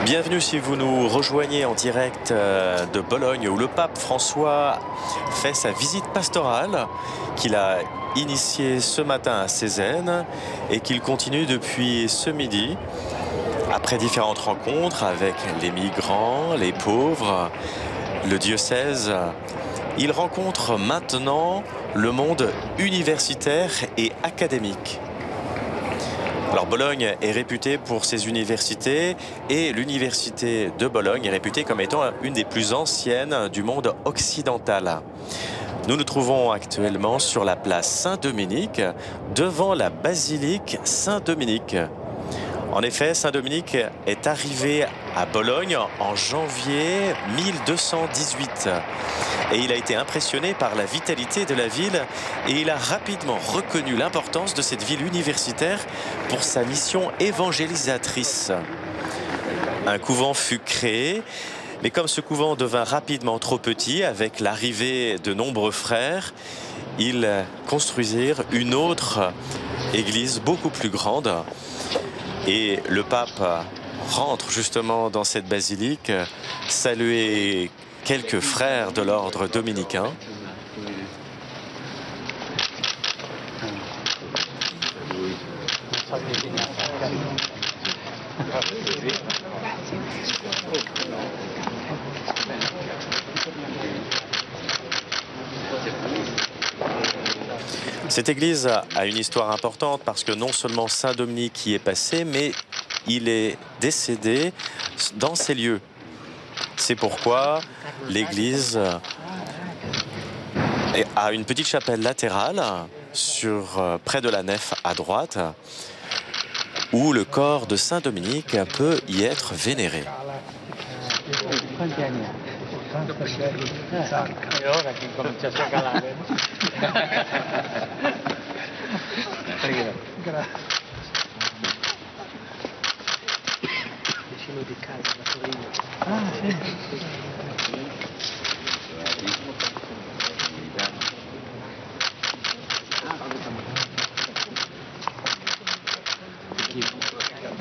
Bienvenue si vous nous rejoignez en direct de Bologne où le pape François fait sa visite pastorale qu'il a initiée ce matin à Cézanne et qu'il continue depuis ce midi après différentes rencontres avec les migrants, les pauvres, le diocèse. Il rencontre maintenant le monde universitaire et académique. Alors Bologne est réputée pour ses universités et l'université de Bologne est réputée comme étant une des plus anciennes du monde occidental. Nous nous trouvons actuellement sur la place Saint-Dominique devant la basilique Saint-Dominique. En effet, Saint-Dominique est arrivé à Bologne en janvier 1218 et il a été impressionné par la vitalité de la ville et il a rapidement reconnu l'importance de cette ville universitaire pour sa mission évangélisatrice. Un couvent fut créé, mais comme ce couvent devint rapidement trop petit avec l'arrivée de nombreux frères, ils construisirent une autre église beaucoup plus grande. Et le pape rentre justement dans cette basilique, saluer quelques frères de l'ordre dominicain. Cette église a une histoire importante parce que non seulement Saint-Dominique y est passé, mais il est décédé dans ces lieux. C'est pourquoi l'église a une petite chapelle latérale près de la nef à droite où le corps de Saint-Dominique peut y être vénéré.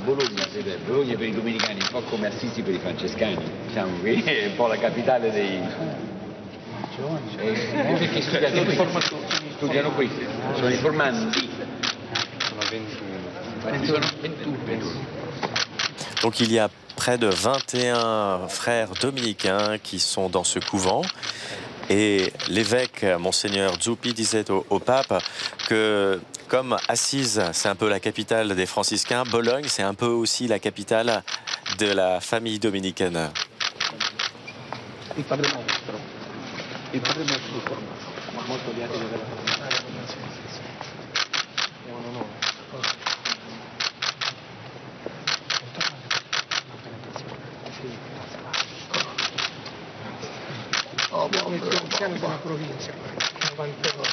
Bologna per i domenicani, un po' come Assisi per i francescani, diciamo qui è un po' la capitale dei... perché studiano qui, sono i formandi. Sono 21. Donc il y a près de 21 frères dominicains qui sont dans ce couvent. Et l'évêque, Monseigneur Zuppi, disait au pape que comme Assise, c'est un peu la capitale des franciscains, Bologne, c'est un peu aussi la capitale de la famille dominicaine. Piano della provincia, 99.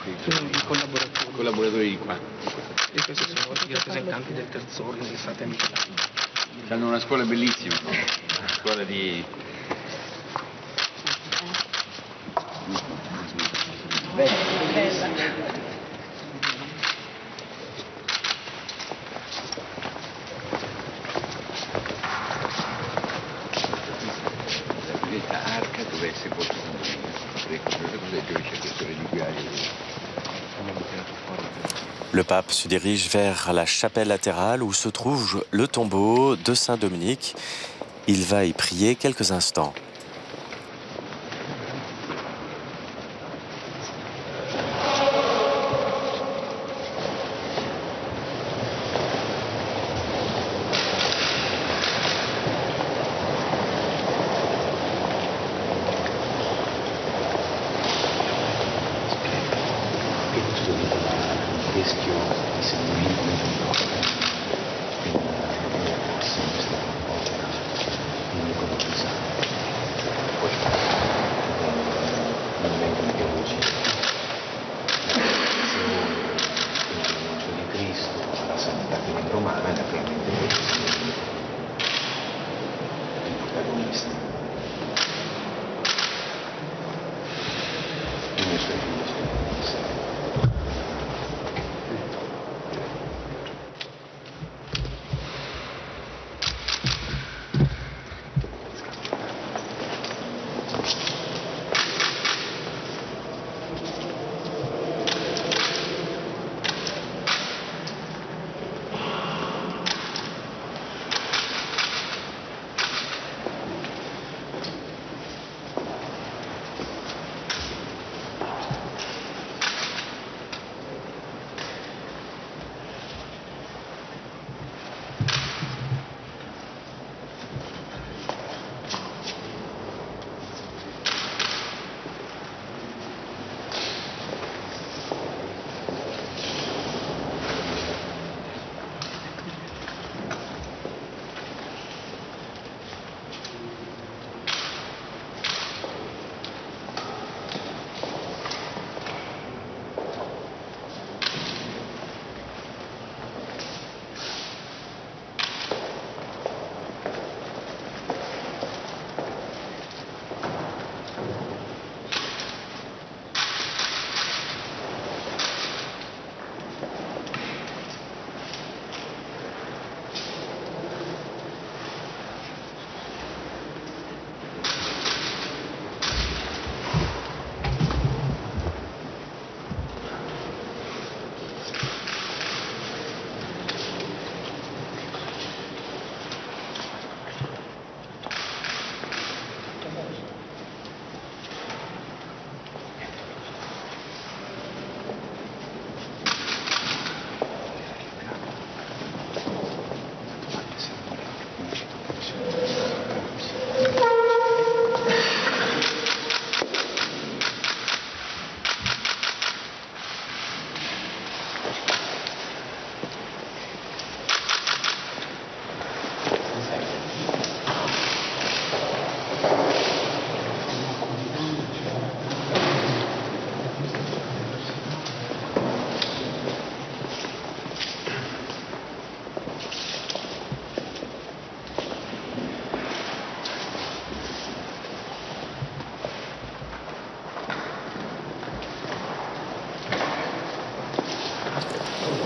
I collaboratori di qua. E questi sono i rappresentanti del terzo ordine di fratelli. Hanno una scuola bellissima, una scuola di... La arca dove è sepolto dove c'è questo reliquiario. Le pape se dirige vers la chapelle latérale où se trouve le tombeau de Saint-Dominique. Il va y prier quelques instants.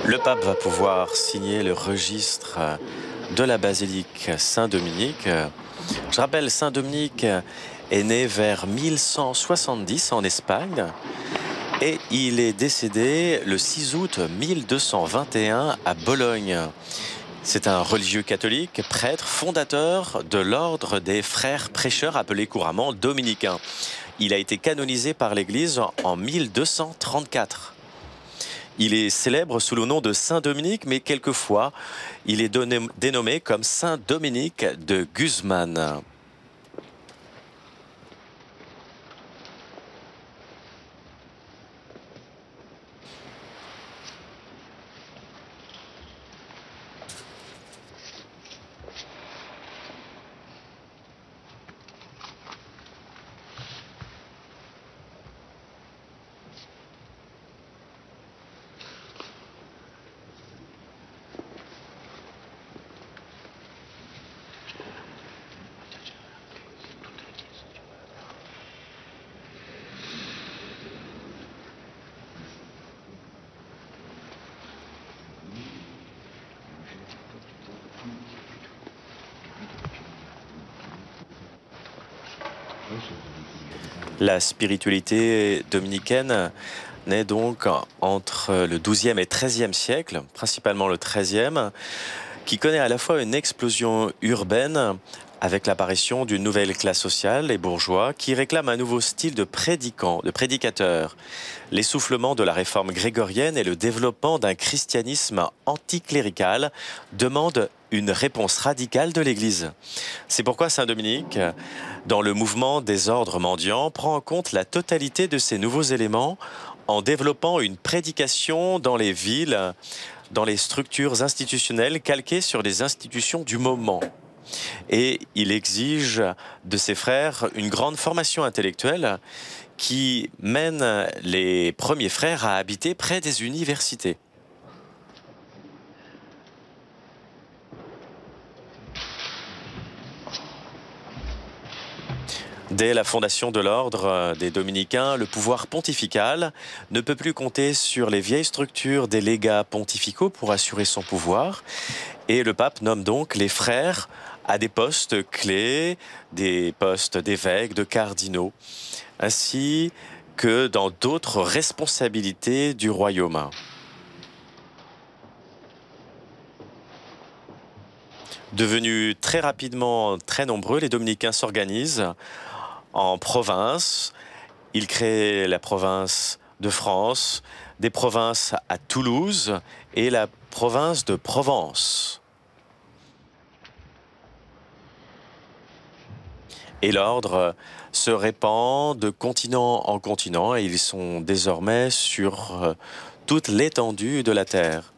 Le pape va pouvoir signer le registre de la basilique Saint-Dominique. Je rappelle, Saint-Dominique est né vers 1170 en Espagne et il est décédé le 6 août 1221 à Bologne. C'est un religieux catholique, prêtre, fondateur de l'ordre des frères prêcheurs appelé couramment dominicains. Il a été canonisé par l'Église en 1234. Il est célèbre sous le nom de Saint Dominique, mais quelquefois il est dénommé comme Saint Dominique de Guzman. La spiritualité dominicaine naît donc entre le XIIe et XIIIe siècle, principalement le XIIIe, qui connaît à la fois une explosion urbaine avec l'apparition d'une nouvelle classe sociale, les bourgeois, qui réclament un nouveau style de prédicant, de prédicateur. L'essoufflement de la réforme grégorienne et le développement d'un christianisme anticlérical demandent une réponse radicale de l'Église. C'est pourquoi Saint Dominique, dans le mouvement des ordres mendiants, prend en compte la totalité de ces nouveaux éléments en développant une prédication dans les villes, dans les structures institutionnelles calquées sur les institutions du moment. Et il exige de ses frères une grande formation intellectuelle qui mène les premiers frères à habiter près des universités. Dès la fondation de l'ordre des Dominicains, le pouvoir pontifical ne peut plus compter sur les vieilles structures des légats pontificaux pour assurer son pouvoir. Et le pape nomme donc les frères à des postes clés, des postes d'évêques, de cardinaux, ainsi que dans d'autres responsabilités du royaume. Devenus très rapidement très nombreux, les dominicains s'organisent en provinces. Ils créent la province de France, des provinces à Toulouse et la province de Provence. Et l'ordre se répand de continent en continent et ils sont désormais sur toute l'étendue de la terre.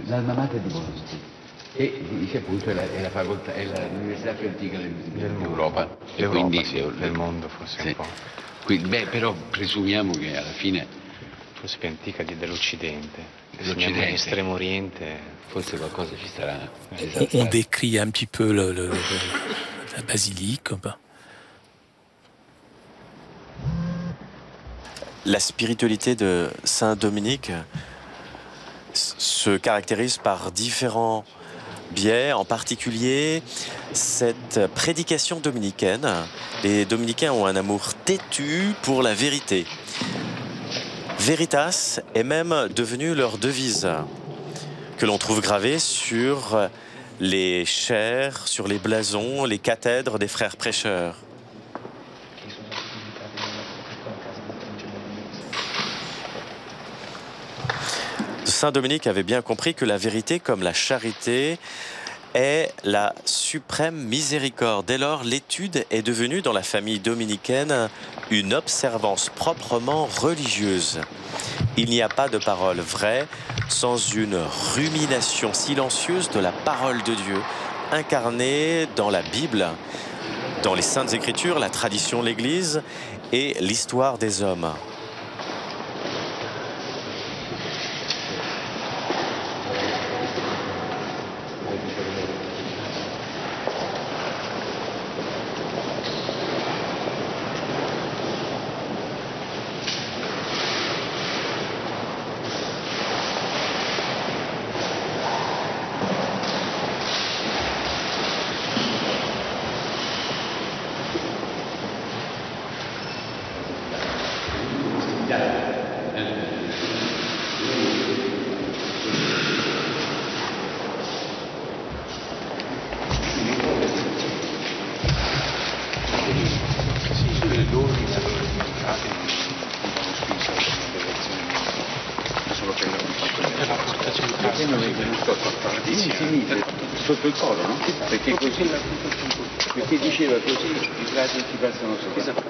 L'alma mater di Bologna, e dice appunto è la facoltà, è l'università più antica dell'Europa e quindi del mondo forse sì. Un po'. Quindi, beh, però presumiamo che alla fine Forse più antica dell'Occidente. L'Occidente. Estremo Oriente. Forse qualcosa ci sarà. On décrit un petit peu la basilique ou pas? La spiritualité de Saint Dominique se caractérise par différents biais, en particulier cette prédication dominicaine. Les dominicains ont un amour têtu pour la vérité. Veritas est même devenue leur devise, que l'on trouve gravée sur les chaires, sur les blasons, les cathèdres des frères prêcheurs. Saint Dominique avait bien compris que la vérité, comme la charité, est la suprême miséricorde. Dès lors, l'étude est devenue dans la famille dominicaine une observance proprement religieuse. Il n'y a pas de parole vraie sans une rumination silencieuse de la parole de Dieu, incarnée dans la Bible, dans les Saintes Écritures, la tradition de l'Église et l'histoire des hommes. Sotto il coro, no? Perché così, perché diceva così i frati si passano sopra. Esatto.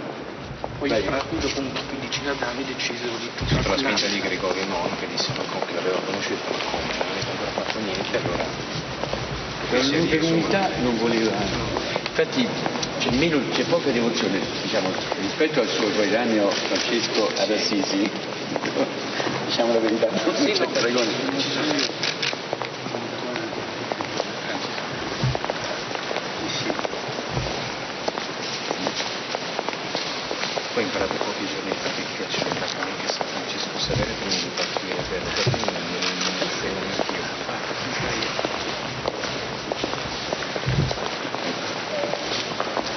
Poi appunto con 15 Davide decisero di Sotto la spinta di Gregorio IX che disse che l'aveva conosciuto ma come non aveva ancora fatto niente, allora per l'unità non voleva. Infatti c'è poca devozione, diciamo, rispetto al suo coetaneo Francesco ad Assisi, diciamo la verità. Sì, ha ragione. Poi ho imparato pochi giorni fa che piacciono anche San Francesco Severo per un partire per non frego neanch'io.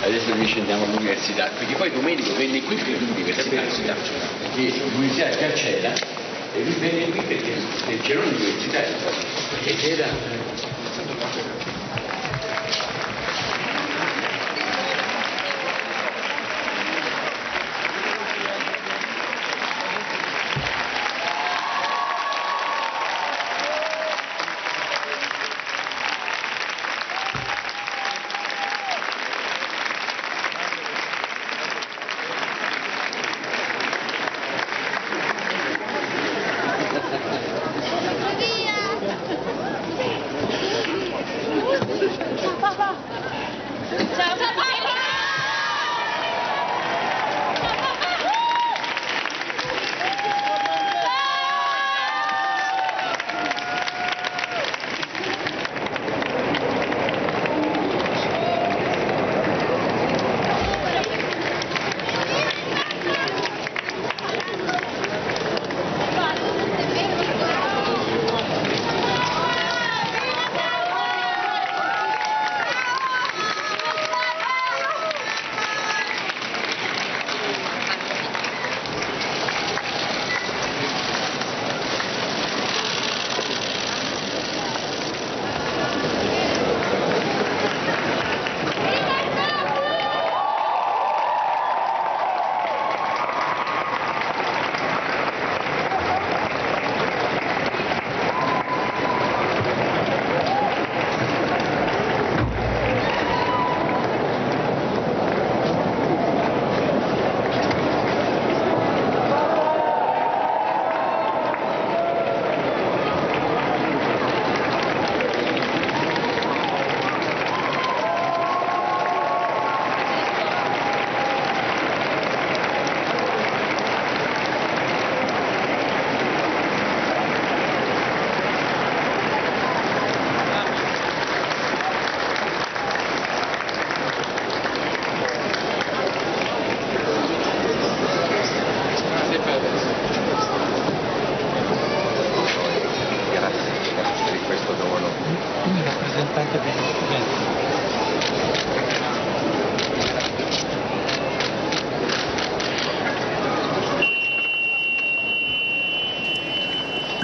Adesso noi scendiamo all'università, perché poi Domenico venne qui per l'università, perché l'università già c'era e lui venne qui perché c'era l'università, perché c'era.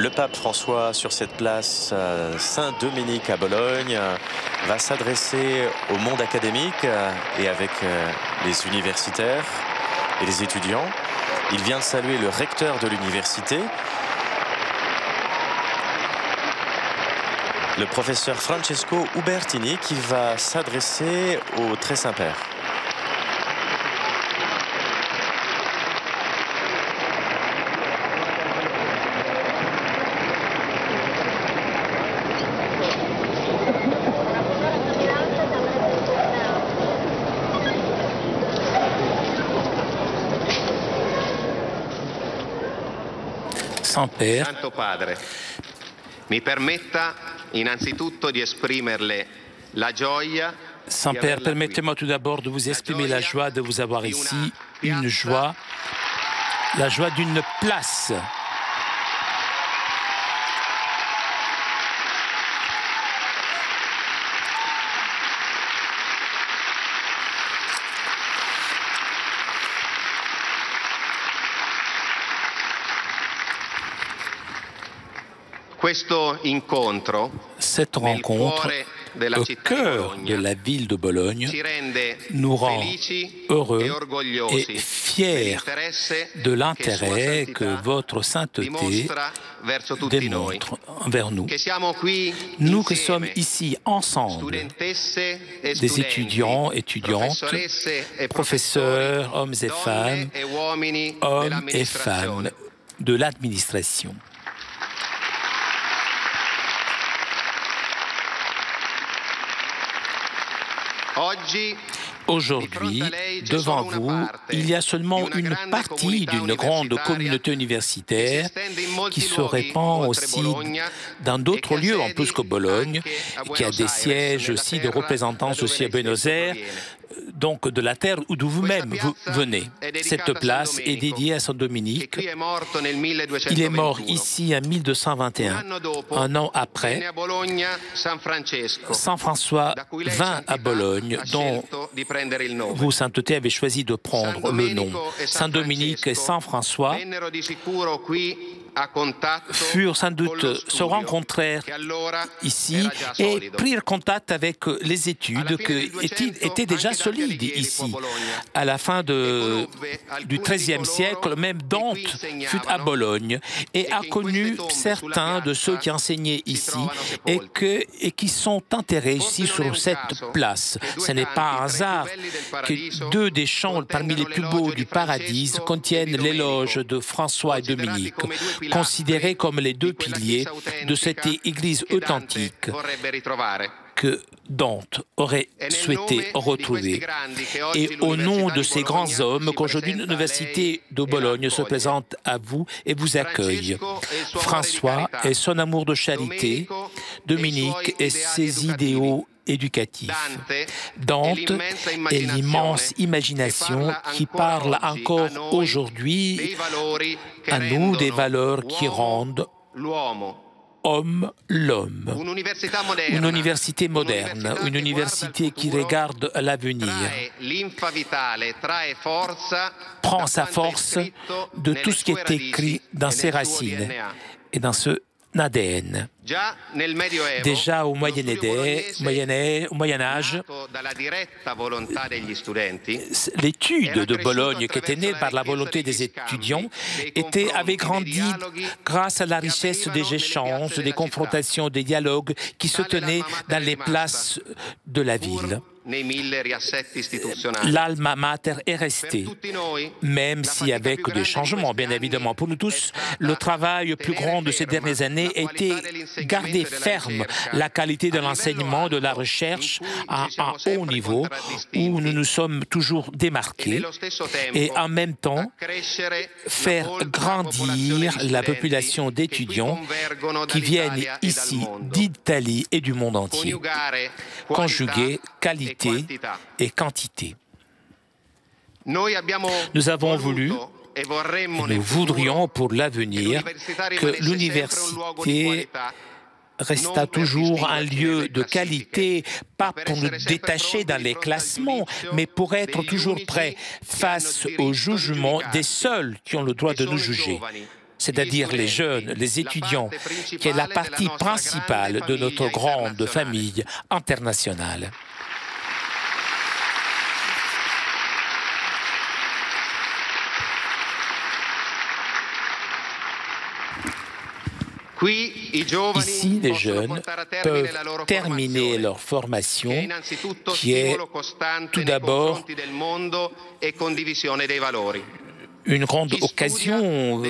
Le pape François, sur cette place Saint-Dominique à Bologne, va s'adresser au monde académique et avec les universitaires et les étudiants. Il vient de saluer le recteur de l'université, le professeur Francesco Ubertini, qui va s'adresser au Très Saint-Père. Saint-Père, Santo Padre, mi permetta innanzitutto di esprimerle la gioia. Saint-Père, permettez-moi tout d'abord de vous exprimer la joie de vous avoir ici, une joie, la joie d'une place. Cette rencontre au cœur de la ville de Bologne nous rend heureux et fiers de l'intérêt que votre sainteté démontre envers nous. Nous qui sommes ici ensemble, des étudiants, étudiantes, professeurs, hommes et femmes de l'administration. Aujourd'hui, devant vous, il y a seulement une partie d'une grande communauté universitaire qui se répand aussi dans d'autres lieux en plus que Bologne, qui a des sièges aussi de représentants aussi à Buenos Aires, donc de la terre d'où vous-même vous venez. Cette place est dédiée à Saint-Dominique. Il est mort ici en 1221. Un an après, Saint François vint à Bologne, dont vous, sainteté, avez choisi de prendre le nom. Saint-Dominique et Saint François furent sans doute, se rencontrèrent ici et prirent contact avec les études qui étaient déjà solides ici. À la fin du XIIIe siècle, même Dante fut à Bologne et a connu certains de ceux qui enseignaient ici et qui sont enterrés ici sur cette place. Ce n'est pas un hasard que deux des chants parmi les plus beaux du paradis contiennent l'éloge de François et Dominique, considérés comme les deux piliers de cette église authentique que Dante aurait souhaité retrouver. Et au nom de ces grands hommes qu'aujourd'hui l'Université de Bologne se présente à vous et vous accueille. François et son amour de charité, Dominique et ses idéaux éducatif. Dante est l'immense imagination qui parle encore aujourd'hui à nous des valeurs qui rendent homme l'homme. Une université moderne, une université qui regarde l'avenir, prend sa force de tout ce qui est écrit dans ses racines et dans ce ADN. Déjà au Moyen Âge, l'étude de Bologne, qui était née par la volonté des étudiants, avait grandi grâce à la richesse des échanges, des confrontations, des dialogues qui se tenaient dans les places de la ville. L'alma mater est restée, même si avec des changements, bien évidemment. Pour nous tous, le travail plus grand de ces dernières années a été garder ferme la qualité de l'enseignement, de la recherche à un haut niveau où nous nous sommes toujours démarqués et en même temps faire grandir la population d'étudiants qui viennent ici d'Italie et du monde entier. Conjuguer qualité et quantité. Nous avons voulu et nous voudrions pour l'avenir que l'université resta toujours un lieu de qualité, pas pour nous détacher dans les classements, mais pour être toujours prêt face au jugement des seuls qui ont le droit de nous juger. c'est-à-dire les jeunes, les étudiants, qui est la partie principale de notre grande famille internationale. Ici, les jeunes peuvent terminer leur formation, qui est tout d'abord une grande occasion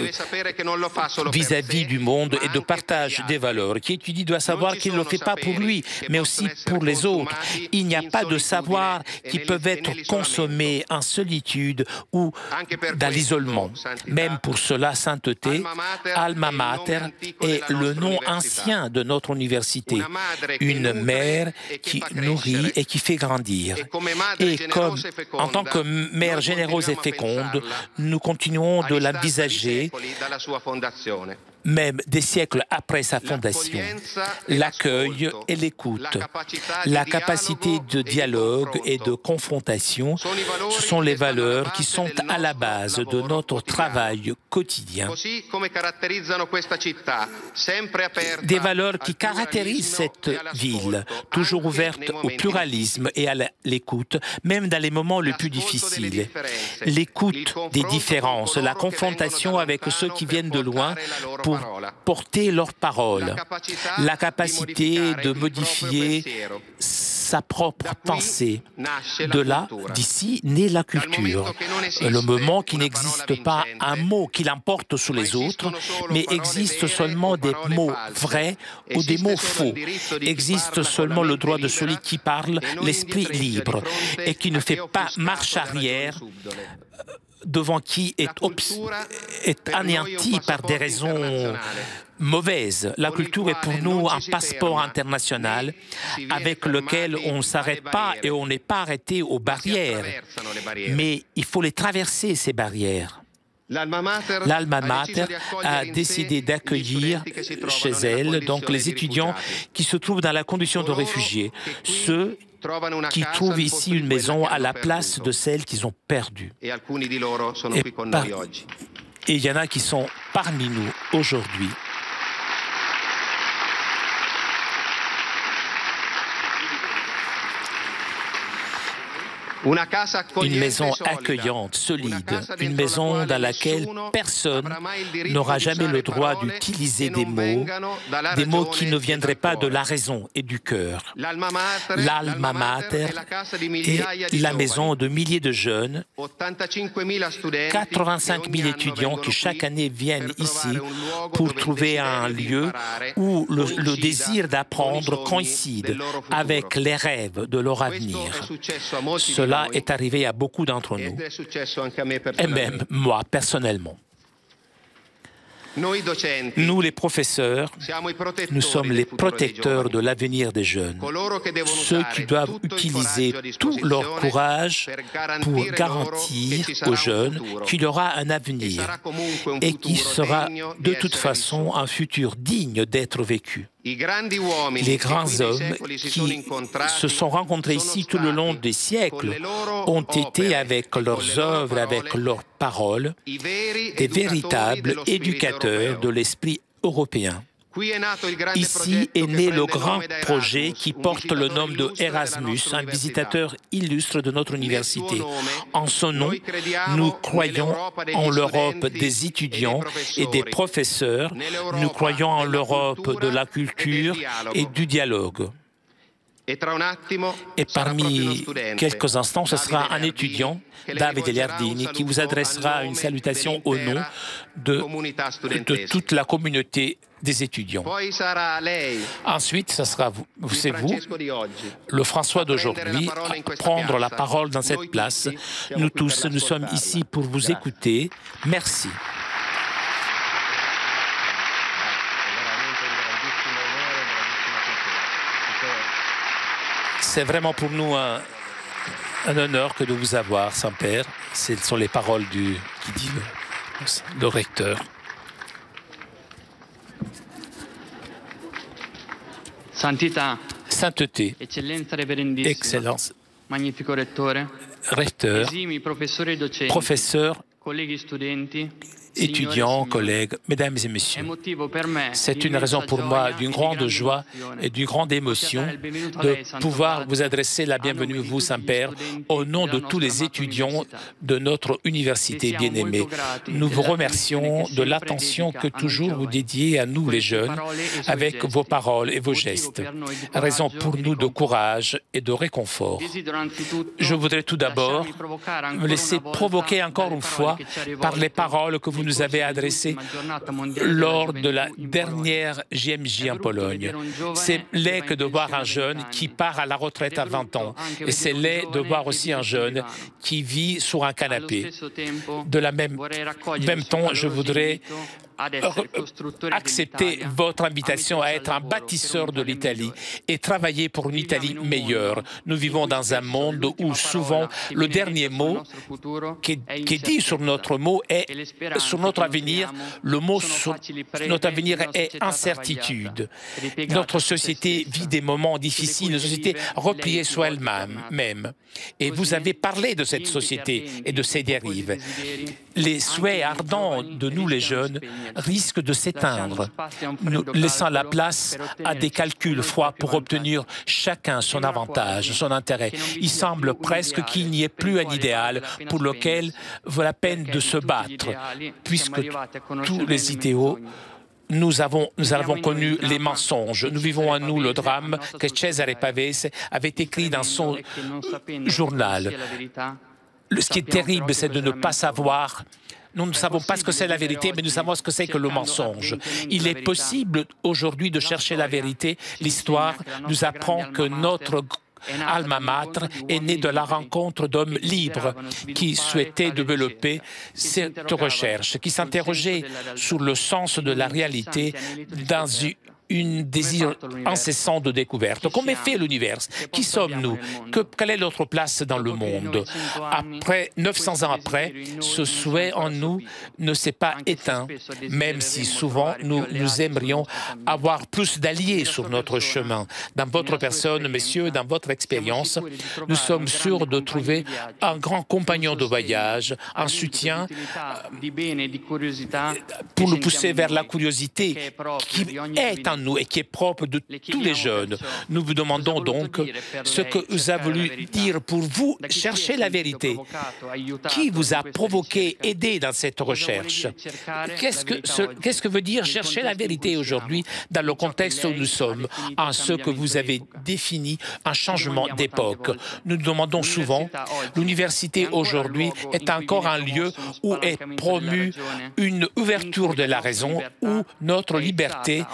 vis-à-vis du monde et de partage des valeurs. Qui étudie doit savoir qu'il ne le fait pas pour lui, mais aussi pour les autres. Il n'y a pas de savoir qui peuvent être consommés en solitude ou dans l'isolement. Même pour cela, sainteté, Alma Mater est le nom ancien de notre université. Une mère qui nourrit et qui fait grandir. Et comme, en tant que mère généreuse et féconde, nous continuons de l'envisager, même des siècles après sa fondation. L'accueil et l'écoute, la capacité de dialogue et de confrontation, ce sont les valeurs qui sont à la base de notre travail quotidien. Des valeurs qui caractérisent cette ville, toujours ouverte au pluralisme et à l'écoute, même dans les moments les plus difficiles. L'écoute des différences, la confrontation avec ceux qui viennent de loin pour porter leurs paroles, la capacité de modifier sa propre pensée. De là, d'ici, naît la culture. Le moment qui n'existe pas un mot qui l'emporte sur les autres, mais existe seulement des mots vrais ou des mots faux. Existe seulement le droit de celui qui parle, l'esprit libre, et qui ne fait pas marche arrière devant qui est anéanti par des raisons mauvaises. La culture est pour nous un passeport international avec lequel on ne s'arrête pas et on n'est pas arrêté aux barrières. Mais il faut les traverser, ces barrières. L'Alma Mater a décidé d'accueillir chez elle donc les étudiants qui se trouvent dans la condition de réfugiés, ceux qui trouvent ici une maison à la place de celle qu'ils ont perdue. Et il y en a qui sont parmi nous aujourd'hui. Une maison accueillante, solide, une maison dans laquelle personne n'aura jamais le droit d'utiliser des mots qui ne viendraient pas de la raison et du cœur. L'Alma Mater est la maison de milliers de jeunes, 85 000 étudiants qui chaque année viennent ici pour trouver un lieu où le désir d'apprendre coïncide avec les rêves de leur avenir. Cela est arrivé à beaucoup d'entre nous, et même moi personnellement. Nous, les professeurs, nous sommes les protecteurs de l'avenir des jeunes, ceux qui doivent utiliser tout leur courage pour garantir aux jeunes qu'il y aura un avenir et qui sera de toute façon un futur digne d'être vécu. Les grands hommes qui se sont rencontrés ici tout le long des siècles ont été, avec leurs œuvres, avec leurs paroles, des véritables éducateurs de l'esprit européen. Ici est né le grand projet qui porte le nom de Erasmus, un visitateur illustre de notre université. En son nom, nous croyons en l'Europe des étudiants et des professeurs, nous croyons en l'Europe de la culture et du dialogue. Et parmi quelques instants, ce sera un étudiant, Davide Liardini, qui vous adressera une salutation au nom de toute la communauté des étudiants. Ensuite, ce sera c'est vous, le François d'aujourd'hui, à prendre la parole dans cette place. Nous tous, nous sommes ici pour vous écouter. Merci. C'est vraiment pour nous un honneur que de vous avoir, Saint-Père. Ce sont les paroles qui dit le recteur. Sainteté, Excellence, recteur, professeurs, étudiants, collègues, mesdames et messieurs, c'est une raison pour moi d'une grande joie et d'une grande émotion de pouvoir vous adresser la bienvenue, vous, Saint-Père, au nom de tous les étudiants de notre université bien-aimée. Nous vous remercions de l'attention que toujours vous dédiez à nous, les jeunes, avec vos paroles et vos gestes. Raison pour nous de courage et de réconfort. Je voudrais tout d'abord me laisser provoquer encore une fois par les paroles que vous nous avez adressées lors de la dernière JMJ en Pologne. C'est laid que de voir un jeune qui part à la retraite à 20 ans. Et c'est laid de voir aussi un jeune qui vit sur un canapé. De la même temps, je voudrais accepter votre invitation à être un bâtisseur de l'Italie et travailler pour une Italie meilleure. Nous vivons dans un monde où souvent le dernier mot qui est dit sur notre mot est sur notre avenir. Le mot sur notre avenir est incertitude. Notre société vit des moments difficiles, une société repliée sur elle-même. Et vous avez parlé de cette société et de ses dérives. Les souhaits ardents de nous, les jeunes, risquent de s'éteindre, nous laissant la place à des calculs froids pour obtenir chacun son avantage, son intérêt. Il semble presque qu'il n'y ait plus un idéal pour lequel vaut la peine de se battre, puisque tous les idéaux nous avons connu les mensonges. Nous vivons en nous le drame que Cesare Pavese avait écrit dans son journal. Ce qui est terrible, c'est de ne pas savoir. Nous ne savons pas ce que c'est la vérité, mais nous savons ce que c'est que le mensonge. Il est possible aujourd'hui de chercher la vérité. L'histoire nous apprend que notre alma mater est née de la rencontre d'hommes libres qui souhaitaient développer cette recherche, qui s'interrogeaient sur le sens de la réalité dans un désir incessant de découverte. Comment fait l'univers? Qui sommes-nous? Quelle est notre place dans le monde? Après 900 ans après, ce souhait en nous ne s'est pas éteint, même si souvent nous aimerions avoir plus d'alliés sur notre chemin. Dans votre personne, messieurs, dans votre expérience, nous sommes sûrs de trouver un grand compagnon de voyage, un soutien pour nous pousser vers la curiosité qui est en nous et qui est propre de tous les jeunes. Nous vous demandons donc ce que vous avez voulu dire pour vous chercher la vérité. Qui vous a provoqué, aidé dans cette recherche? Qu'est-ce que veut dire chercher la vérité aujourd'hui dans le contexte où nous sommes, en ce que vous avez défini un changement d'époque? Nous nous demandons souvent, l'université aujourd'hui est encore un lieu où est promue une ouverture de la raison, où notre liberté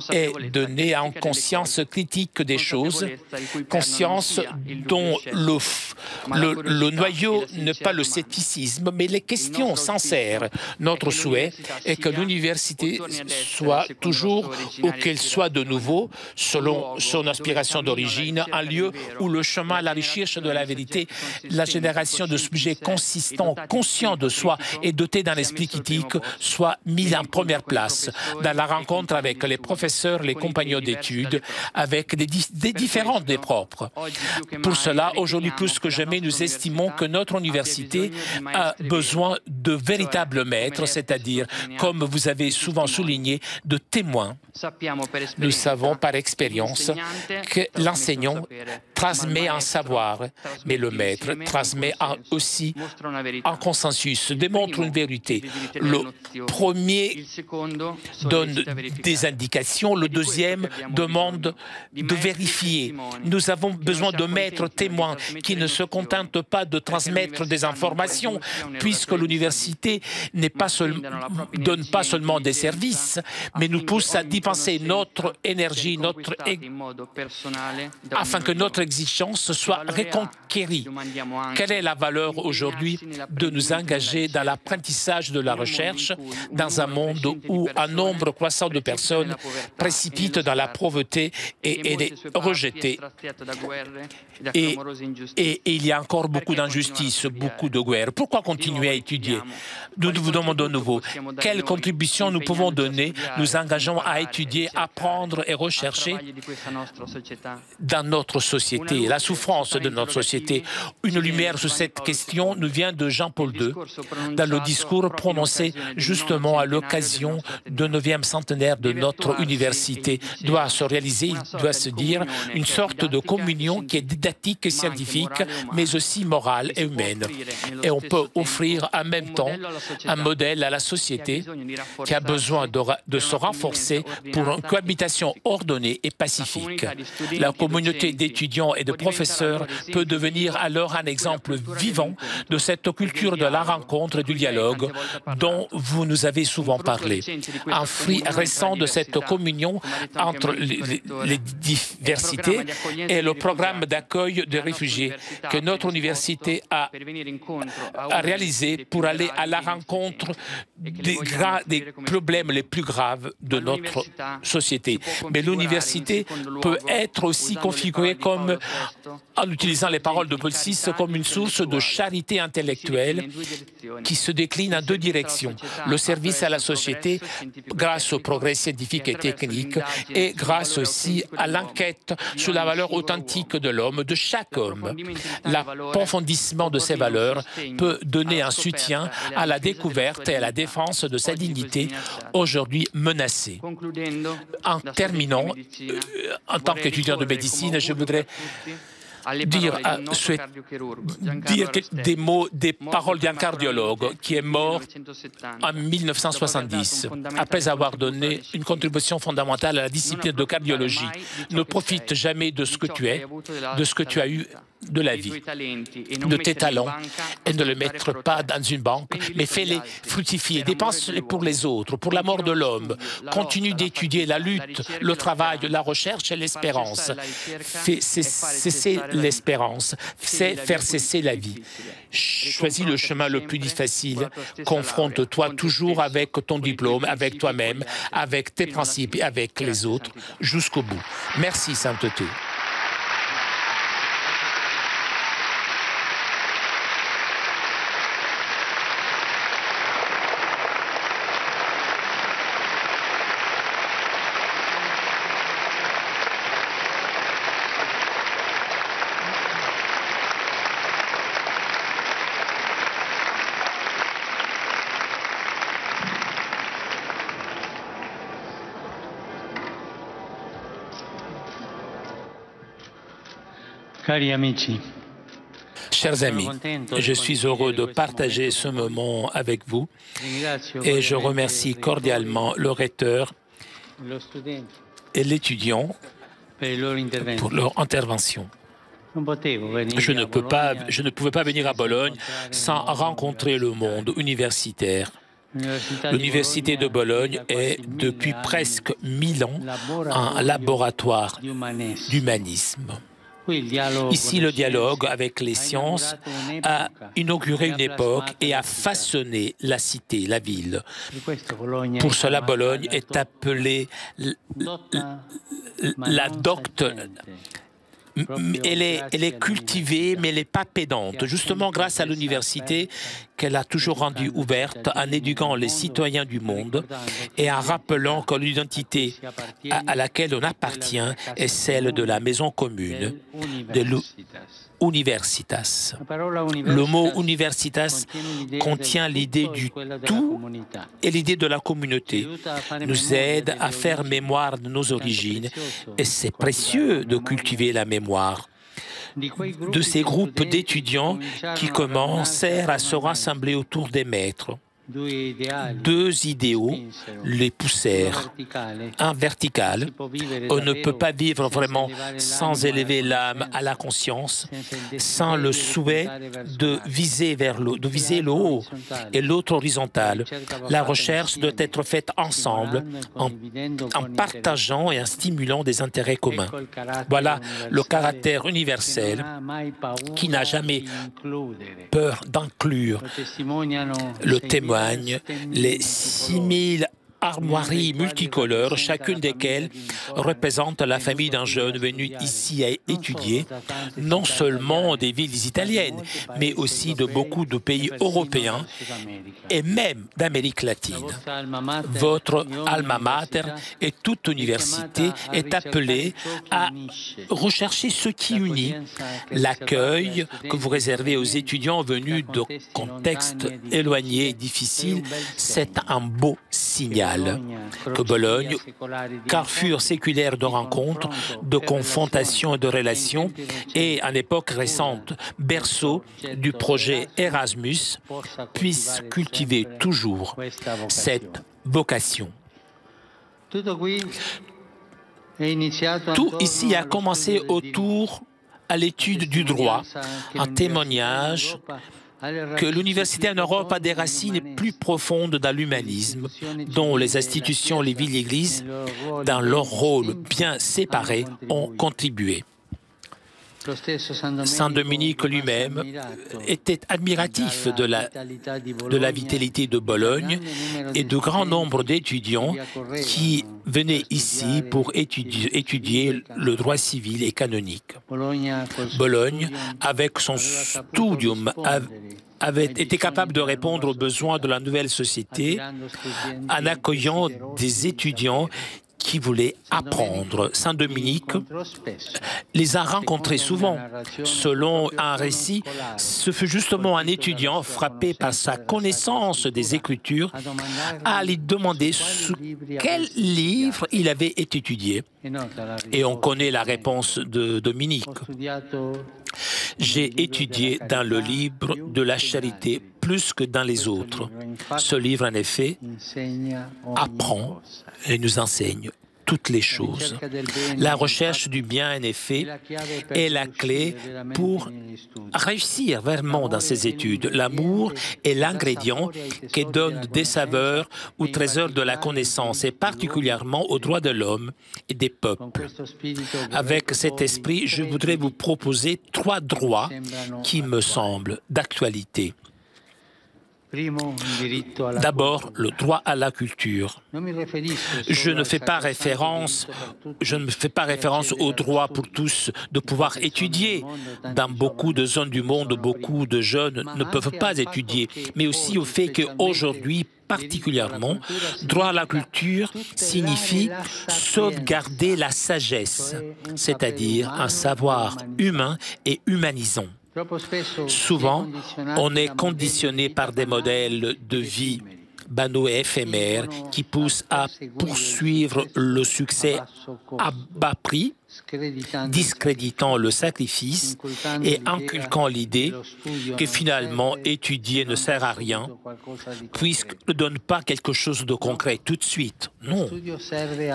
est donnée en conscience critique des choses, conscience dont le noyau n'est pas le scepticisme, mais les questions sincères. Notre souhait est que l'université soit toujours, ou qu'elle soit de nouveau, selon son aspiration d'origine, un lieu où le chemin à la recherche de la vérité, la génération de sujets consistants, conscients de soi et dotés d'un esprit critique, soit mis en première place dans la rencontre avec les professeurs, les compagnons d'études, avec des différences des propres. Pour cela, aujourd'hui plus que jamais, nous estimons que notre université a besoin de véritables maîtres, c'est-à-dire, comme vous avez souvent souligné, de témoins. Nous savons par expérience que l'enseignant transmet un savoir, mais le maître transmet aussi un consensus, démontre une vérité. Le premier donne des indications, le deuxième demande de vérifier. Nous avons besoin de maîtres témoins qui ne se contentent pas de transmettre des informations, puisque l'université donne pas seulement des services, mais nous pousse à dépenser notre énergie, afin que notre exigence soit reconquérie. Quelle est la valeur aujourd'hui de nous engager dans l'apprentissage de la recherche dans un monde où un nombre croissant de personnes précipite dans la pauvreté et elle est rejetée. Et il y a encore beaucoup d'injustices, beaucoup de guerres. Pourquoi continuer à étudier? Nous vous demandons de nouveau, quelle contribution nous pouvons donner? Nous engageons à étudier, apprendre et rechercher dans notre société, la souffrance de notre société. Une lumière sur cette question nous vient de Jean-Paul II, dans le discours prononcé justement à l'occasion du 9e centenaire de notre université. Doit se réaliser, il doit se dire, une sorte de communion qui est didactique et scientifique, mais aussi morale et humaine. Et on peut offrir en même temps un modèle à la société qui a besoin de se renforcer pour une cohabitation ordonnée et pacifique. La communauté d'étudiants et de professeurs peut devenir alors un exemple vivant de cette culture de la rencontre et du dialogue dont vous nous avez souvent parlé. Un fruit récent de cette communion entre les diversités est le programme d'accueil des réfugiés que notre université a réalisé pour aller à la rencontre des problèmes les plus graves de notre société. Mais l'université peut être aussi configurée comme, en utilisant les paroles de Paul VI, comme une source de charité intellectuelle qui se décline en deux directions. Le service à la société grâce au progrès scientifique et technique et grâce aussi à l'enquête sur la valeur authentique de l'homme, de chaque homme. L'approfondissement de ces valeurs peut donner un soutien à la découverte et à la défense de sa dignité aujourd'hui menacée. En terminant, en tant qu'étudiant de médecine, je voudrais dire des paroles d'un cardiologue qui est mort en 1970, après avoir donné une contribution fondamentale à la discipline de cardiologie. Ne profite jamais de ce que tu es, de ce que tu as eu de la vie, de tes talents, et ne les mettre pas dans une banque, mais fais-les fructifier, dépense-les pour les autres, pour la mort de l'homme. Continue d'étudier la lutte, le travail, la recherche et l'espérance. Fais cesser l'espérance, c'est faire cesser la vie. Choisis le chemin le plus difficile, confronte-toi toujours avec ton diplôme, avec toi-même, avec tes principes et avec les autres, jusqu'au bout. Merci, sainteté. Chers amis, je suis heureux de partager ce moment avec vous et je remercie cordialement le recteur et l'étudiant pour leur intervention. Je ne pouvais pas venir à Bologne sans rencontrer le monde universitaire. L'Université de Bologne est, depuis presque 1000 ans, un laboratoire d'humanisme. Ici, le dialogue avec les sciences a inauguré une époque et a façonné la cité, la ville. Pour cela, Bologne est appelée la docte. Elle est cultivée, mais elle n'est pas pédante. Justement, grâce à l'université qu'elle a toujours rendue ouverte en éduquant les citoyens du monde et en rappelant que l'identité à laquelle on appartient est celle de la maison commune, de l'universitas. Le mot universitas contient l'idée du tout et l'idée de la communauté, nous aide à faire mémoire de nos origines et c'est précieux de cultiver la mémoire de ces groupes d'étudiants qui commencèrent à se rassembler autour des maîtres. Deux idéaux les poussèrent. Un vertical, on ne peut pas vivre vraiment sans élever l'âme à la conscience, sans le souhait de viser le haut, et l'autre horizontal. La recherche doit être faite ensemble, en partageant et en stimulant des intérêts communs. Voilà le caractère universel qui n'a jamais peur d'inclure. Le témoin les 6000 armoiries multicolores, chacune desquelles représente la famille d'un jeune venu ici à étudier non seulement des villes italiennes, mais aussi de beaucoup de pays européens et même d'Amérique latine. Votre alma mater et toute université est appelée à rechercher ce qui unit. L'accueil que vous réservez aux étudiants venus de contextes éloignés et difficiles, c'est un beau signal que Bologne, carrefour séculaire de rencontres, de confrontations et de relations, et en époque récente, berceau du projet Erasmus, puisse cultiver toujours cette vocation. Tout ici a commencé autour à l'étude du droit, un témoignage que l'université en Europe a des racines plus profondes dans l'humanisme, dont les institutions, les villes, l'Église, dans leur rôle bien séparé, ont contribué. Saint Dominique lui-même était admiratif de la vitalité de Bologne et de grand nombre d'étudiants qui venaient ici pour étudier le droit civil et canonique. Bologne, avec son studium, avait été capable de répondre aux besoins de la nouvelle société en accueillant des étudiants qui voulaient apprendre. Saint Dominique les a rencontrés souvent. Selon un récit, ce fut justement un étudiant frappé par sa connaissance des Écritures à lui demander quel livre il avait étudié. Et on connaît la réponse de Dominique. J'ai étudié dans le livre de la charité plus que dans les autres. Ce livre, en effet, apprend et nous enseigne toutes les choses. La recherche du bien, en effet, est la clé pour réussir vraiment dans ces études. L'amour est l'ingrédient qui donne des saveurs au trésor de la connaissance, et particulièrement aux droits de l'homme et des peuples. Avec cet esprit, je voudrais vous proposer 3 droits qui me semblent d'actualité. D'abord, le droit à la culture. Je ne fais pas référence au droit pour tous de pouvoir étudier. Dans beaucoup de zones du monde, beaucoup de jeunes ne peuvent pas étudier, mais aussi au fait qu'aujourd'hui, particulièrement, droit à la culture signifie sauvegarder la sagesse, c'est-à-dire un savoir humain et humanisant. Souvent, on est conditionné par des modèles de vie banaux et éphémères qui poussent à poursuivre le succès à bas prix, discréditant le sacrifice et inculquant l'idée que finalement étudier ne sert à rien, puisqu'il ne donne pas quelque chose de concret tout de suite. Non.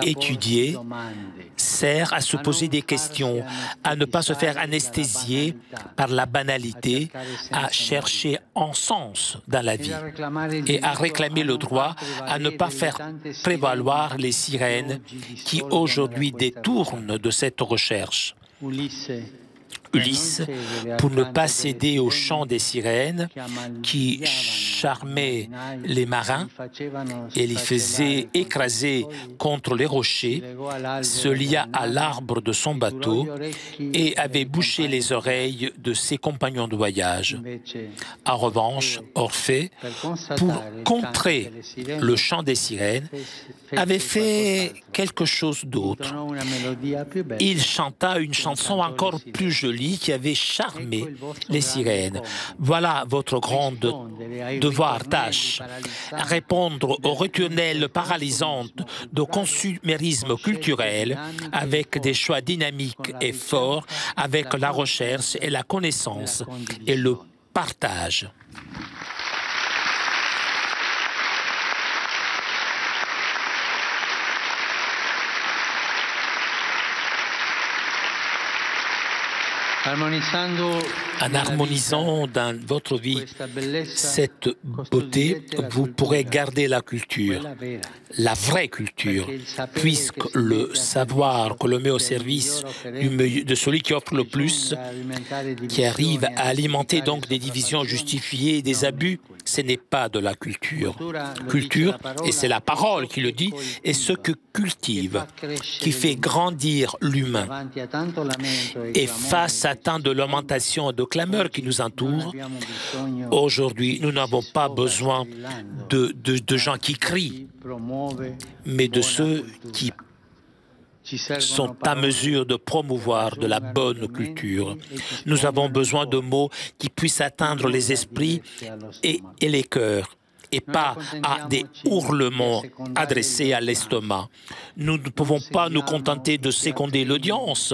Étudier sert à se poser des questions, à ne pas se faire anesthésier par la banalité, à chercher un sens dans la vie et à réclamer le droit à ne pas faire prévaloir les sirènes qui aujourd'hui détournent de cette recherche. Ulysse, pour ne pas céder au chant des sirènes qui charmaient les marins et les faisaient écraser contre les rochers, se lia à l'arbre de son bateau et avait bouché les oreilles de ses compagnons de voyage. En revanche, Orphée, pour contrer le chant des sirènes, avait fait quelque chose d'autre. Il chanta une chanson encore plus jolie qui avait charmé les sirènes. Voilà votre grande devoir, tâche. Répondre aux rituels paralysantes de consumérisme culturel avec des choix dynamiques et forts, avec la recherche et la connaissance et le partage. En harmonisant dans votre vie cette beauté, vous pourrez garder la culture, la vraie culture, puisque le savoir que l'on met au service de celui qui offre le plus, qui arrive à alimenter donc des divisions justifiées, des abus, Ce n'est pas de la culture. Culture, et c'est la parole qui le dit, est ce que cultive, qui fait grandir l'humain. Et face à tant de lamentations et de clameurs qui nous entourent, aujourd'hui, nous n'avons pas besoin de gens qui crient, mais de ceux qui sont à mesure de promouvoir de la bonne culture. Nous avons besoin de mots qui puissent atteindre les esprits et les cœurs, et pas à des hurlements adressés à l'estomac. Nous ne pouvons pas nous contenter de séconder l'audience.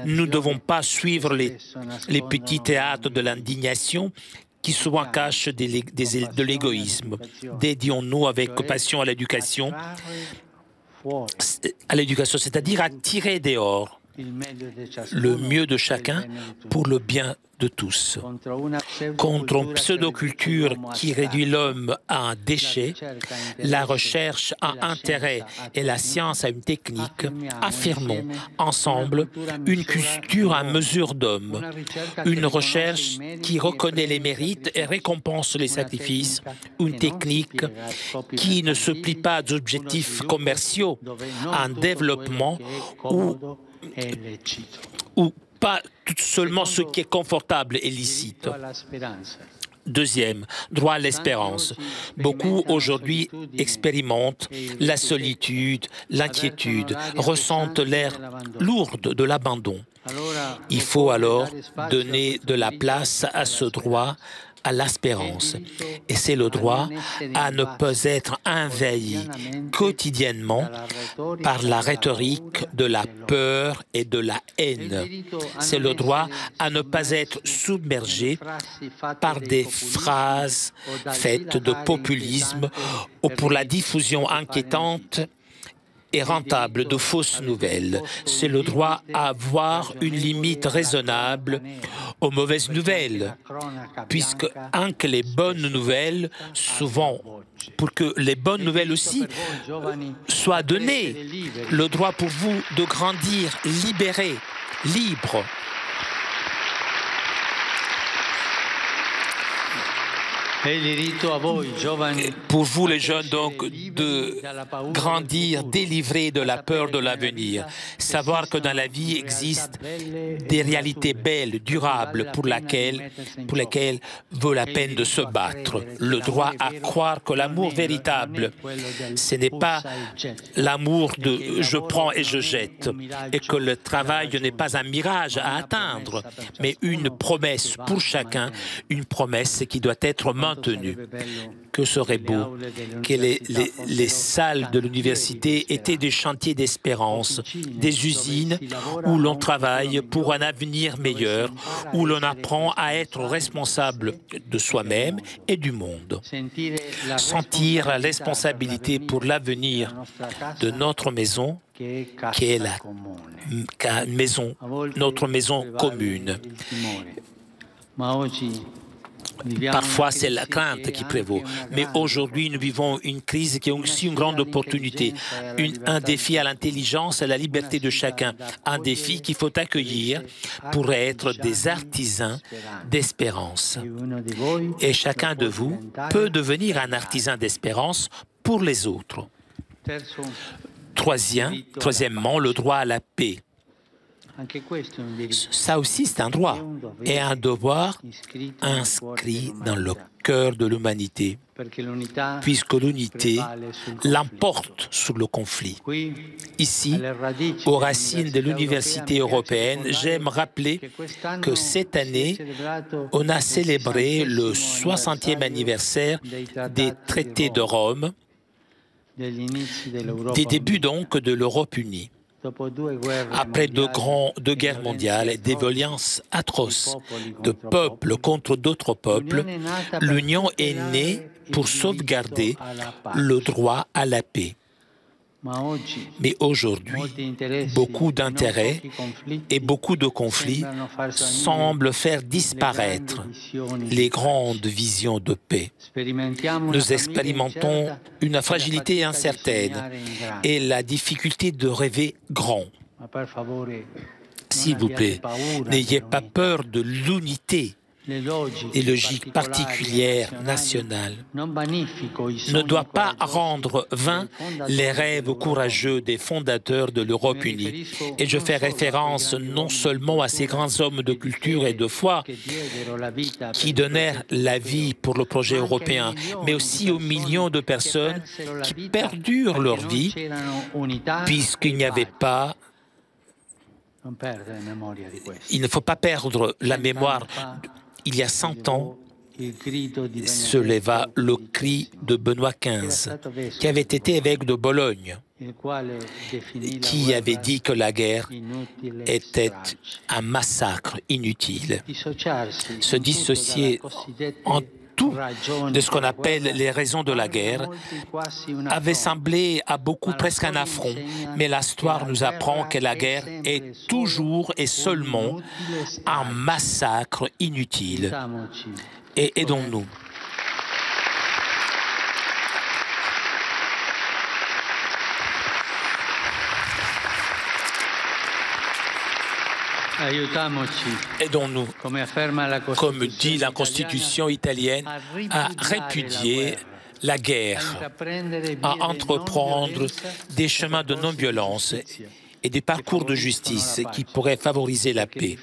Nous ne devons pas suivre les petits théâtres de l'indignation qui souvent cachent de l'égoïsme. Dédions-nous avec passion à l'éducation, c'est-à-dire à tirer dehors le mieux de chacun pour le bien de tous. Contre une pseudoculture qui réduit l'homme à un déchet, la recherche a intérêt et la science a une technique, affirmons ensemble une culture à mesure d'homme, une recherche qui reconnaît les mérites et récompense les sacrifices, une technique qui ne se plie pas aux objectifs commerciaux, un développement ou pas seulement ce qui est confortable et licite. Deuxième, droit à l'espérance. Beaucoup aujourd'hui expérimentent la solitude, l'inquiétude, ressentent l'air lourd de l'abandon. Il faut alors donner de la place à ce droit à l'espérance. Et c'est le droit à ne pas être envahi quotidiennement par la rhétorique de la peur et de la haine. C'est le droit à ne pas être submergé par des phrases faites de populisme ou pour la diffusion inquiétante et rentable de fausses nouvelles. C'est le droit à avoir une limite raisonnable aux mauvaises nouvelles, puisque que les bonnes nouvelles, souvent, pour que les bonnes nouvelles aussi soient données, le droit pour vous de grandir libéré, libre. Pour vous, les jeunes, donc, de grandir délivrés de la peur de l'avenir. Savoir que dans la vie existent des réalités belles, durables, pour lesquelles vaut la peine de se battre. Le droit à croire que l'amour véritable, ce n'est pas l'amour de « je prends et je jette », et que le travail n'est pas un mirage à atteindre, mais une promesse pour chacun, une promesse qui doit être maintenue. Que serait beau que les salles de l'université étaient des chantiers d'espérance, des usines où l'on travaille pour un avenir meilleur, où l'on apprend à être responsable de soi-même et du monde. Sentir la responsabilité pour l'avenir de notre maison, qui est notre maison commune. Parfois, c'est la crainte qui prévaut. Mais aujourd'hui, nous vivons une crise qui est aussi une grande opportunité. Un défi à l'intelligence et à la liberté de chacun. Un défi qu'il faut accueillir pour être des artisans d'espérance. Et chacun de vous peut devenir un artisan d'espérance pour les autres. Troisièmement, le droit à la paix. Ça aussi, c'est un droit et un devoir inscrit dans le cœur de l'humanité, puisque l'unité l'emporte sur le conflit. Ici, aux racines de l'université européenne, j'aime rappeler que cette année, on a célébré le 60e anniversaire des traités de Rome, des débuts donc de l'Europe unie. Après deux guerres mondiales et des violences atroces de peuples contre d'autres peuples, l'Union est née pour sauvegarder le droit à la paix. Mais aujourd'hui, beaucoup d'intérêts et beaucoup de conflits semblent faire disparaître les grandes visions de paix. Nous expérimentons une fragilité incertaine et la difficulté de rêver grand. S'il vous plaît, n'ayez pas peur de l'unité, des logiques particulières nationales, ne doit pas rendre vains les rêves courageux des fondateurs de l'Europe unie. Et je fais référence non seulement à ces grands hommes de culture et de foi qui donnèrent la vie pour le projet européen, mais aussi aux millions de personnes qui perdurent leur vie puisqu'il n'y avait pas. Il ne faut pas perdre la mémoire. Il y a 100 ans, se leva le cri de Benoît XV, qui avait été évêque de Bologne, qui avait dit que la guerre était un massacre inutile. Se dissocier en tout de ce qu'on appelle les raisons de la guerre avait semblé à beaucoup presque un affront, mais l'histoire nous apprend que la guerre est toujours et seulement un massacre inutile. Et aidons-nous. Aidons-nous, comme dit la Constitution italienne, à répudier la guerre, à entreprendre des chemins de non-violence et des parcours de justice qui pourraient favoriser la paix.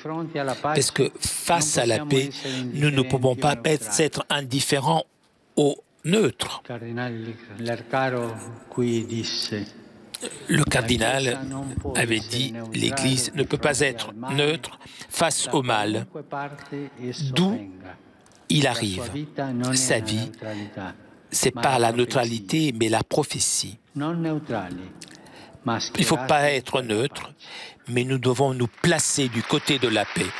Parce que face à la paix, nous ne pouvons pas être indifférents ou neutres. Le cardinal avait dit « l'Église ne peut pas être neutre face au mal, d'où il arrive. Sa vie, ce n'est pas la neutralité, mais la prophétie. Il ne faut pas être neutre, mais nous devons nous placer du côté de la paix. »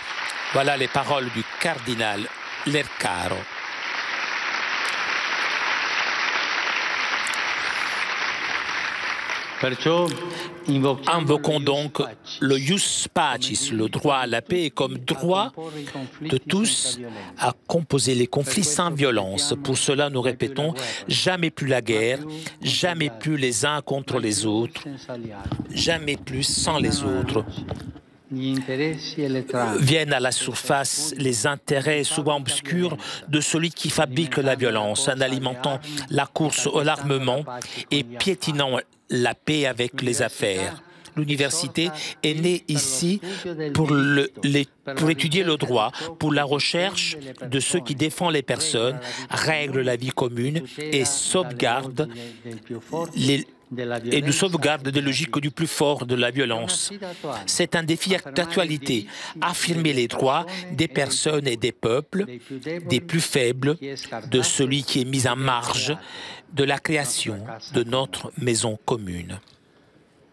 Voilà les paroles du cardinal Lercaro. Invoquons donc le ius pacis, le droit à la paix, comme droit de tous à composer les conflits sans violence. Pour cela, nous répétons, jamais plus la guerre, jamais plus les uns contre les autres, jamais plus sans les autres. Viennent à la surface les intérêts souvent obscurs de celui qui fabrique la violence, en alimentant la course à l'armement et piétinant la paix avec les affaires. L'université est née ici pour étudier le droit, pour la recherche de ceux qui défendent les personnes, règlent la vie commune et sauvegardent nous sauvegarde des logiques du plus fort de la violence. C'est un défi d'actualité, affirmer les droits des personnes et des peuples, des plus faibles, de celui qui est mis en marge de la création de notre maison commune.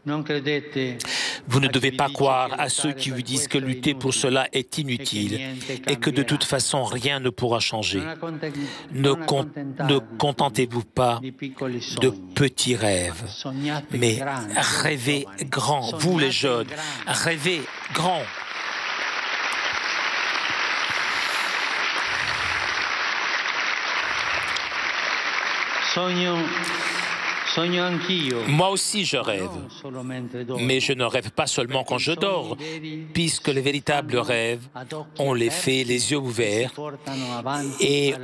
Vous ne devez pas croire à ceux qui vous disent que lutter pour cela est inutile et que de toute façon rien ne pourra changer. Ne contentez-vous pas de petits rêves, mais rêvez grand. Vous les jeunes, rêvez grand. Moi aussi je rêve, mais je ne rêve pas seulement quand je dors, puisque les véritables rêves, on les fait les yeux ouverts et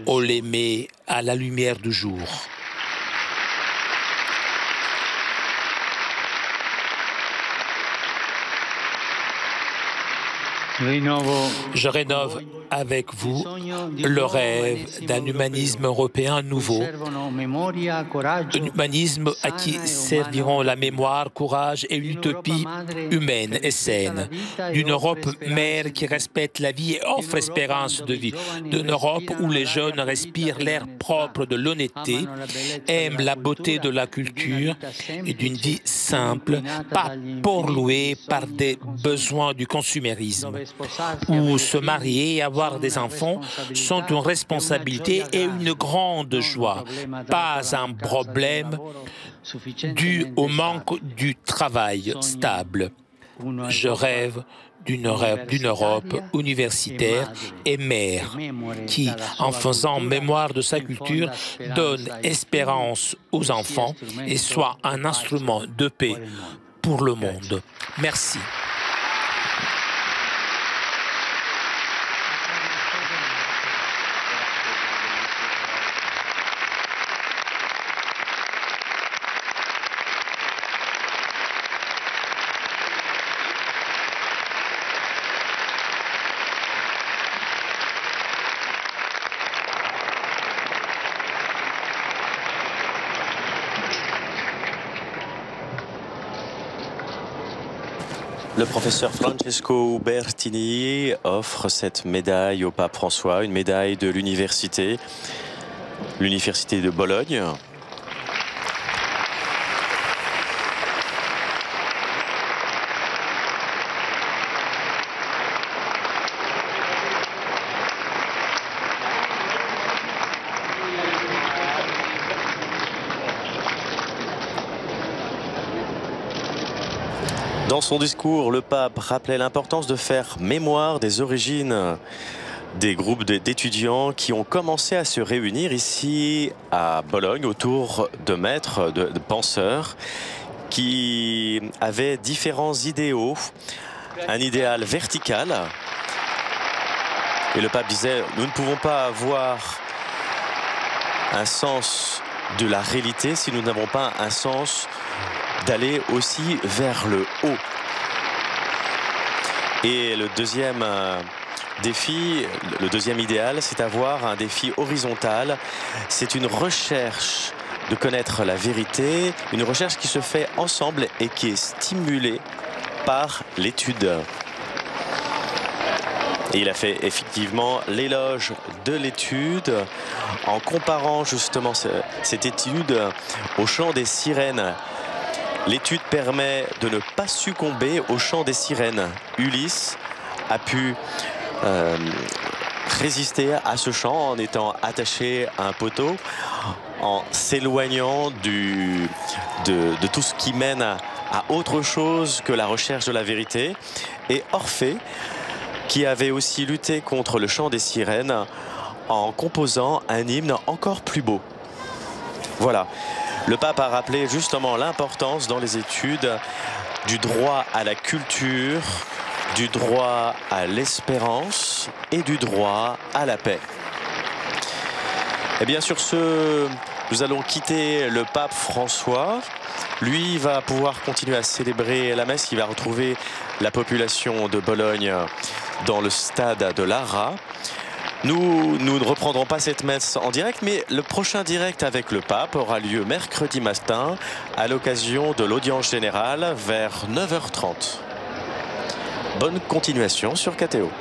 on les met à la lumière du jour. Je rénove avec vous le rêve d'un humanisme européen nouveau, un humanisme à qui serviront la mémoire, courage et une utopie humaine et saine, d'une Europe mère qui respecte la vie et offre espérance de vie, d'une Europe où les jeunes respirent l'air propre de l'honnêteté, aiment la beauté de la culture et d'une vie simple, pas pourlouée par des besoins du consumérisme, où se marier et avoir des enfants sont une responsabilité et une grande joie, pas un problème dû au manque du travail stable. Je rêve d'une Europe universitaire et mère qui, en faisant mémoire de sa culture, donne espérance aux enfants et soit un instrument de paix pour le monde. Merci. Le professeur Francesco Ubertini offre cette médaille au pape François, une médaille de l'université de Bologne. Dans son discours, le pape rappelait l'importance de faire mémoire des origines des groupes d'étudiants qui ont commencé à se réunir ici à Bologne autour de maîtres, de penseurs qui avaient différents idéaux, un idéal vertical. Et le pape disait, nous ne pouvons pas avoir un sens de la réalité si nous n'avons pas un sens d'aller aussi vers le haut. Et le deuxième défi, le deuxième idéal, c'est avoir un défi horizontal. C'est une recherche de connaître la vérité, une recherche qui se fait ensemble et qui est stimulée par l'étude. Et il a fait effectivement l'éloge de l'étude en comparant justement cette étude au chant des sirènes. L'étude permet de ne pas succomber au chant des sirènes. Ulysse a pu résister à ce chant en étant attaché à un poteau, en s'éloignant de tout ce qui mène à autre chose que la recherche de la vérité. Et Orphée, qui avait aussi lutté contre le chant des sirènes en composant un hymne encore plus beau. Voilà. Le pape a rappelé justement l'importance dans les études du droit à la culture, du droit à l'espérance et du droit à la paix. Et bien sur ce, nous allons quitter le pape François. Lui va pouvoir continuer à célébrer la messe. Il va retrouver la population de Bologne dans le stade de l'Ara. Nous ne reprendrons pas cette messe en direct, mais le prochain direct avec le pape aura lieu mercredi matin à l'occasion de l'audience générale vers 9h30. Bonne continuation sur KTO.